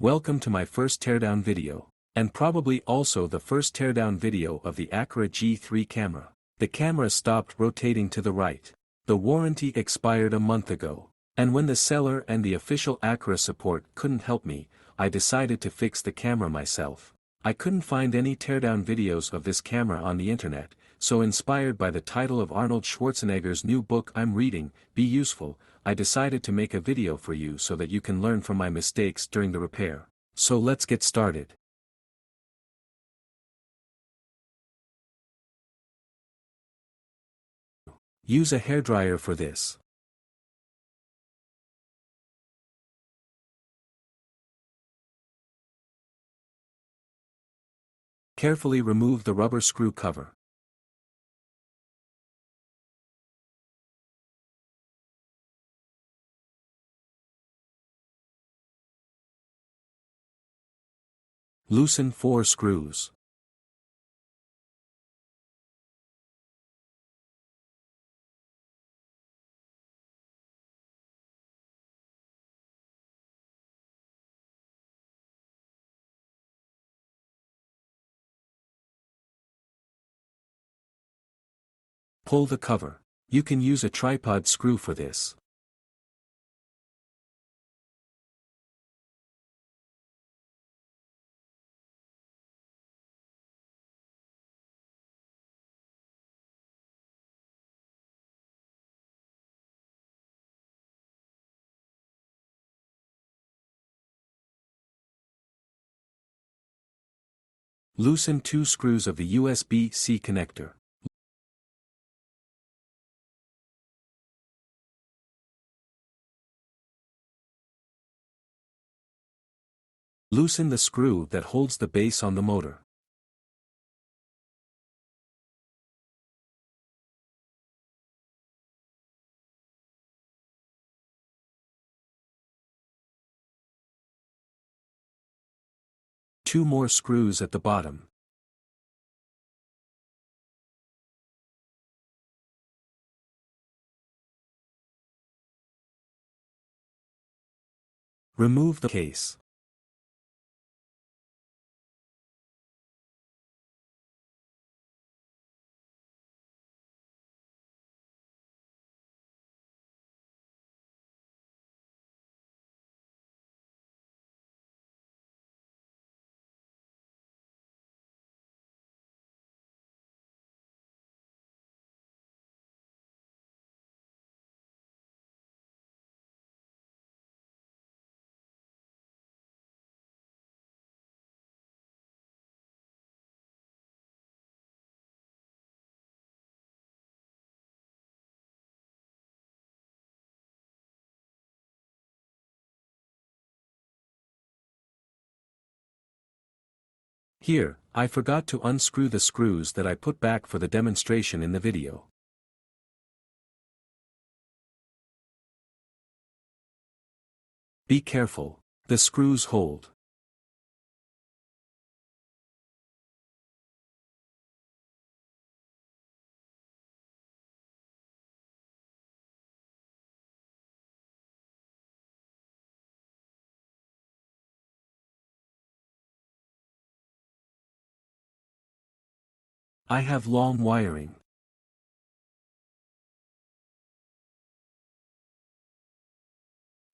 Welcome to my first teardown video, and probably also the first teardown video of the Aqara G3 camera. The camera stopped rotating to the right. The warranty expired a month ago, and when the seller and the official Aqara support couldn't help me, I decided to fix the camera myself. I couldn't find any teardown videos of this camera on the internet, so inspired by the title of Arnold Schwarzenegger's new book I'm reading, Be Useful, I decided to make a video for you so that you can learn from my mistakes during the repair. So let's get started. Use a hairdryer for this. Carefully remove the rubber screw cover. Loosen 4 screws. Pull the cover. You can use a tripod screw for this. Loosen 2 screws of the USB-C connector. Loosen the screw that holds the base on the motor. Two more screws at the bottom. Remove the case. Here, I forgot to unscrew the screws that I put back for the demonstration in the video. Be careful, the screws hold. I have long wiring.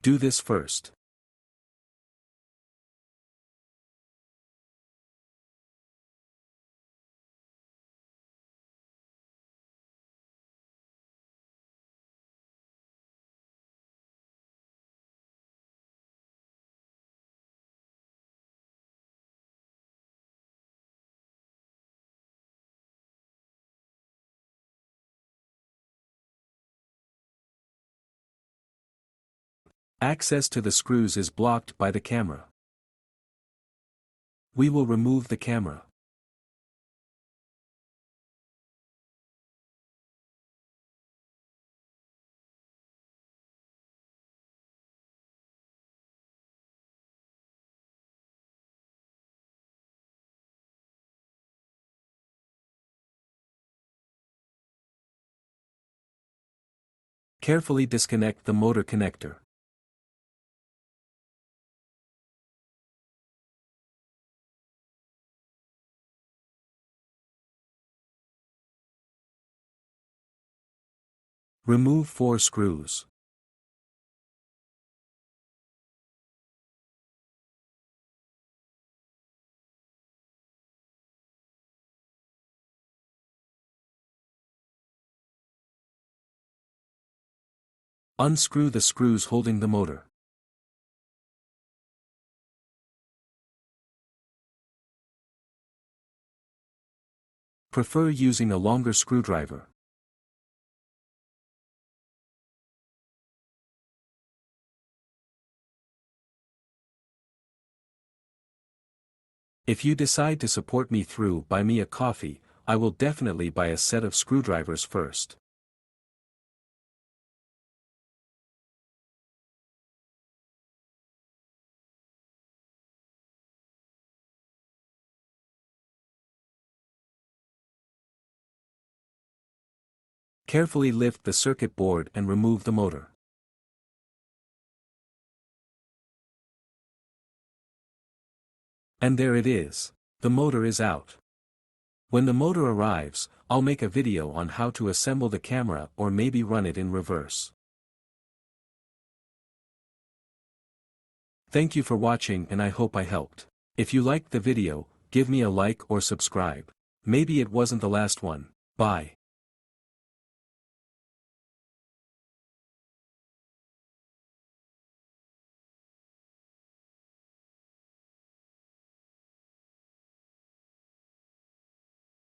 Do this first. Access to the screws is blocked by the camera. We will remove the camera. Carefully disconnect the motor connector. Remove 4 screws. Unscrew the screws holding the motor. Prefer using a longer screwdriver. If you decide to support me through, buy me a coffee, I will definitely buy a set of screwdrivers first. Carefully lift the circuit board and remove the motor. And there it is. The motor is out. When the motor arrives, I'll make a video on how to assemble the camera or maybe run it in reverse. Thank you for watching and I hope I helped. If you liked the video, give me a like or subscribe. Maybe it wasn't the last one. Bye.